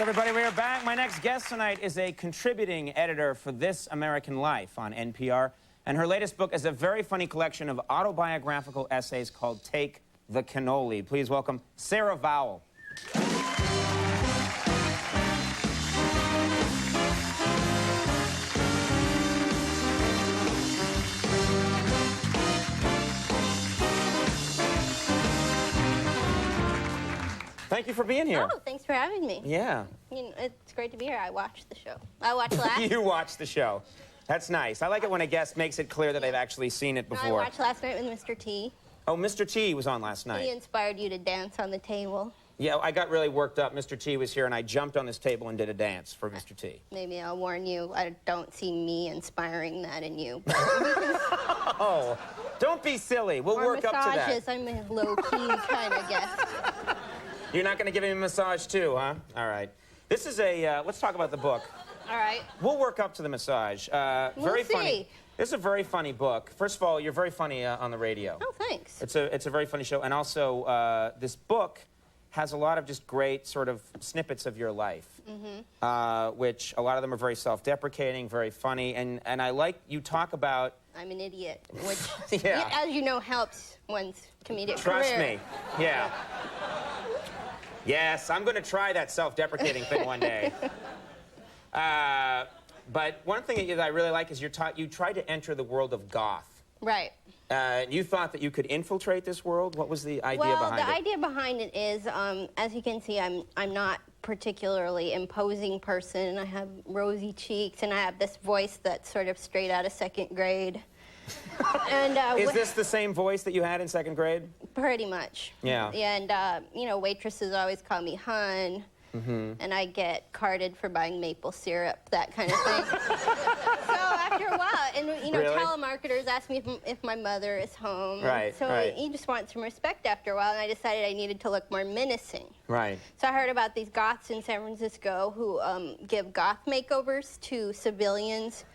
everybody? We are back. My next guest tonight is a contributing editor for This American Life on NPR, and her latest book is a very funny collection of autobiographical essays called Take the Cannoli. Please welcome Sarah Vowell. Thank you for being here. Oh, thanks for having me. Yeah. You know, it's great to be here. I watched the show. I watched last. You watched the show. That's nice. I like it when a guest makes it clear that they've actually seen it before. I watched last night with Mr. T. Oh, Mr. T was on last night. He inspired you to dance on the table. Yeah, I got really worked up. Mr. T was here, and I jumped on this table and did a dance for Mr. T. Maybe I'll warn you, I don't see me inspiring that in you. Oh, don't be silly. We'll work up to that. Massages, I'm a low-key kind of guest. You're not going to give him a massage, too, huh? All right. This is a, let's talk about the book. All right. We'll work up to the massage. Very funny. This is a very funny book. First of all, you're very funny on the radio. Oh, thanks. It's a very funny show. And also, this book has a lot of just great sort of snippets of your life, which a lot of them are very self-deprecating, very funny. And I like you talk about... I'm an idiot, which, yeah, as you know, helps one's comedic Trust career. me. Yeah. Yes, I'm going to try that self-deprecating thing one day. But one thing that I really like is you try to enter the world of goth. Right. You thought that you could infiltrate this world? What was the idea behind it? Well, the idea behind it is, as you can see, I'm not particularly imposing person. I have rosy cheeks, and I have this voice that's sort of straight out of second grade. And, is this the same voice that you had in second grade? Pretty much. Yeah. And, you know, waitresses always call me hun. And I get carded for buying maple syrup, that kind of thing. So after a while, and you know, Really? telemarketers ask me if my mother is home. Right, So right. you just want some respect after a while, and I decided I needed to look more menacing. Right. So I heard about these goths in San Francisco who give goth makeovers to civilians.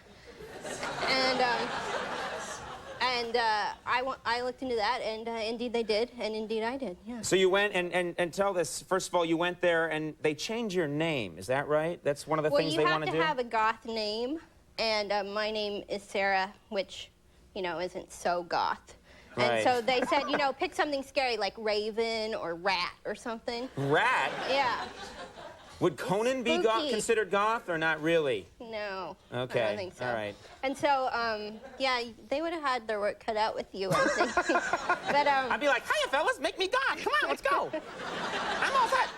And I looked into that, and indeed they did, and indeed I did, yeah. So you went and tell this, first of all, you went there and they changed your name, is that right? That's one of the things they want to do? Well, you have to have a goth name, and my name is Sarah, which, you know, isn't so goth. Right. And so they said, you know, pick something scary like Raven or Rat or something. Rat? Yeah. Would Conan be considered goth or not really? No. Okay. I don't think so. All right. And so, yeah, they would have had their work cut out with you, I'm thinking. But, I'd be like, hiya, fellas, make me goth. Come on, let's go. I'm all set.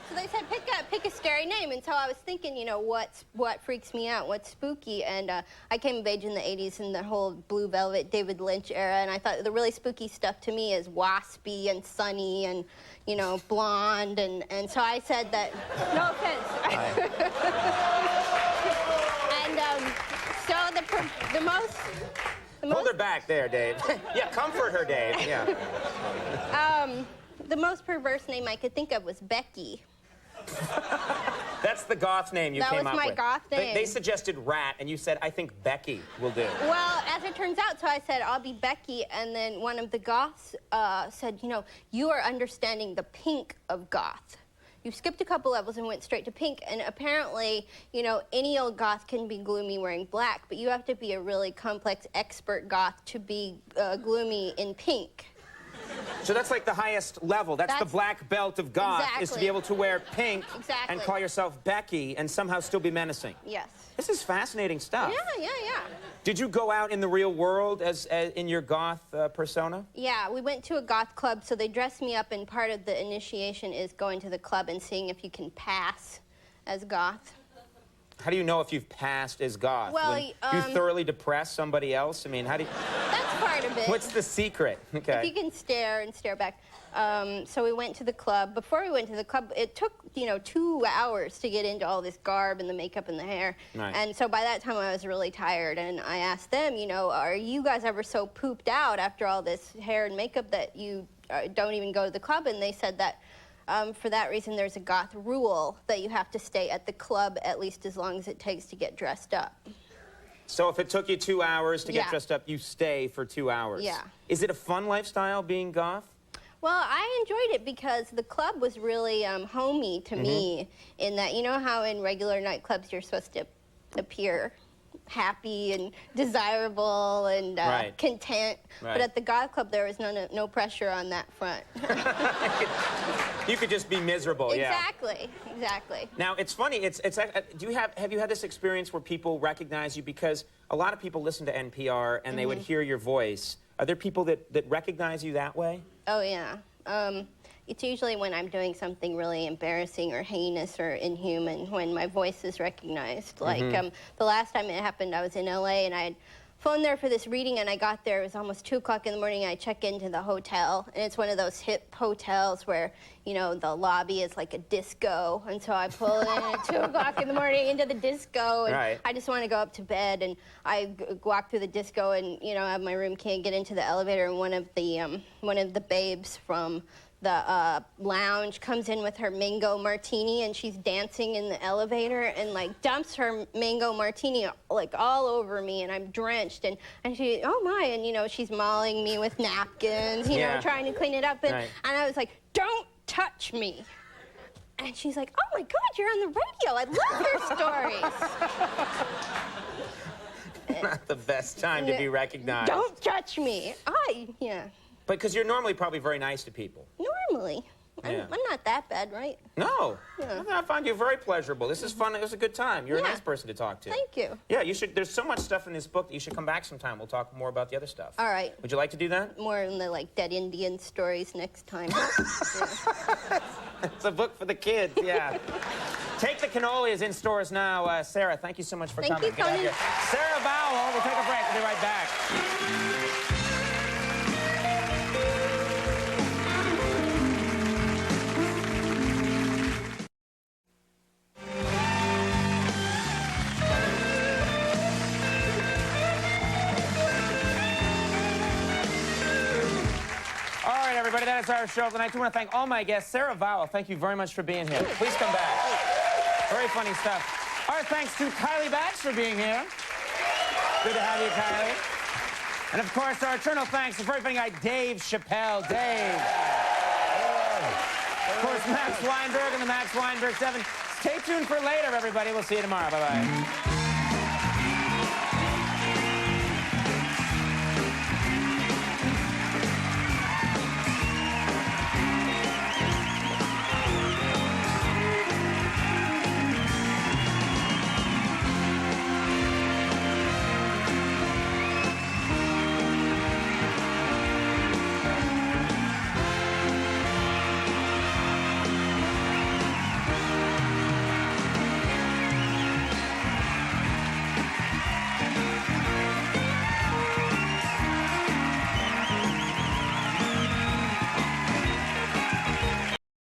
So they said, pick a scary name. And so I was thinking, you know, what freaks me out, what's spooky. And I came of age in the 80s in the whole Blue Velvet, David Lynch era. And I thought the really spooky stuff to me is waspy and sunny and, you know, blonde. And so I said that, no offense. And so the most... Hold her back there, Dave. Yeah, comfort her, Dave. Yeah. The most perverse name I could think of was Becky. That's the goth name you came up with. That was my goth name. They suggested Rat, and you said, I think Becky will do. Well, as it turns out, so I said, I'll be Becky, and then one of the goths said, you know, you are understanding the pink of goth. You skipped a couple levels and went straight to pink, and apparently, you know, any old goth can be gloomy wearing black, but you have to be a really complex expert goth to be gloomy in pink. So that's like the highest level. That's the black belt of goth, exactly. is to be able to wear pink exactly. and call yourself Becky and somehow still be menacing. Yes. This is fascinating stuff. Yeah. Did you go out in the real world as in your goth persona? Yeah, we went to a goth club, so they dressed me up, and part of the initiation is going to the club and seeing if you can pass as goth. How do you know if you've passed as goth? Well, you thoroughly depress somebody else? I mean, how do you... That's part of it. What's the secret? Okay. If you can stare and stare back. So we went to the club. Before we went to the club, it took, you know, 2 hours to get into all this garb and the makeup and the hair. Right. And so by that time, I was really tired. And I asked them, you know, are you guys ever so pooped out after all this hair and makeup that you don't even go to the club? And they said that for that reason, there's a goth rule that you have to stay at the club at least as long as it takes to get dressed up. So if it took you 2 hours to get dressed up, you stay for 2 hours? Yeah. Is it a fun lifestyle being goth? Well, I enjoyed it because the club was really homey to me in that, you know how in regular nightclubs you're supposed to appear happy and desirable and content, but at the goth club there was no pressure on that front. You could just be miserable. Exactly, exactly. Now it's funny. Have you had this experience where people recognize you, because a lot of people listen to NPR and they would hear your voice? Are there people that recognize you that way? Oh yeah. It's usually when I'm doing something really embarrassing or heinous or inhuman, when my voice is recognized. Like the last time it happened, I was in LA and I had phoned there for this reading, and I got there, it was almost 2 o'clock in the morning, and I check into the hotel, and it's one of those hip hotels where, you know, the lobby is like a disco, and so I pull in at 2 o'clock in the morning into the disco, and I just want to go up to bed, and I walk through the disco, and, you know, I have my room, can't get into the elevator, and one of the babes from the lounge comes in with her mango martini, and she's dancing in the elevator and like dumps her mango martini like all over me, and I'm drenched, and she, oh my, and you know, she's mauling me with napkins, you know, trying to clean it up, and I was like, don't touch me. And she's like, oh my God, you're on the radio, I love your stories. Not the best time to be recognized. Don't touch me. But because you're normally probably very nice to people. Normally. I'm not that bad, right? No. I find you very pleasurable. This is fun. It was a good time. You're a nice person to talk to. Thank you. Yeah, you should. There's so much stuff in this book that you should come back sometime. We'll talk more about the other stuff. All right. Would you like to do that? More in the, like, dead Indian stories next time. It's a book for the kids, yeah. Take the Cannoli is in stores now. Sarah, thank you so much for coming. Thank you, Conan. Sarah Vowell. We'll take a break. We'll be right back. Everybody, that is our show tonight. I do want to thank all my guests. Sarah Vowell, thank you very much for being here. Please come back. Very funny stuff. Our thanks to Kylie Batch for being here. Good to have you, Kylie. And of course, our eternal thanks to very funny guy, Dave Chappelle. Dave. Of course, Max Weinberg and the Max Weinberg 7. Stay tuned for later, everybody. We'll see you tomorrow. Bye-bye.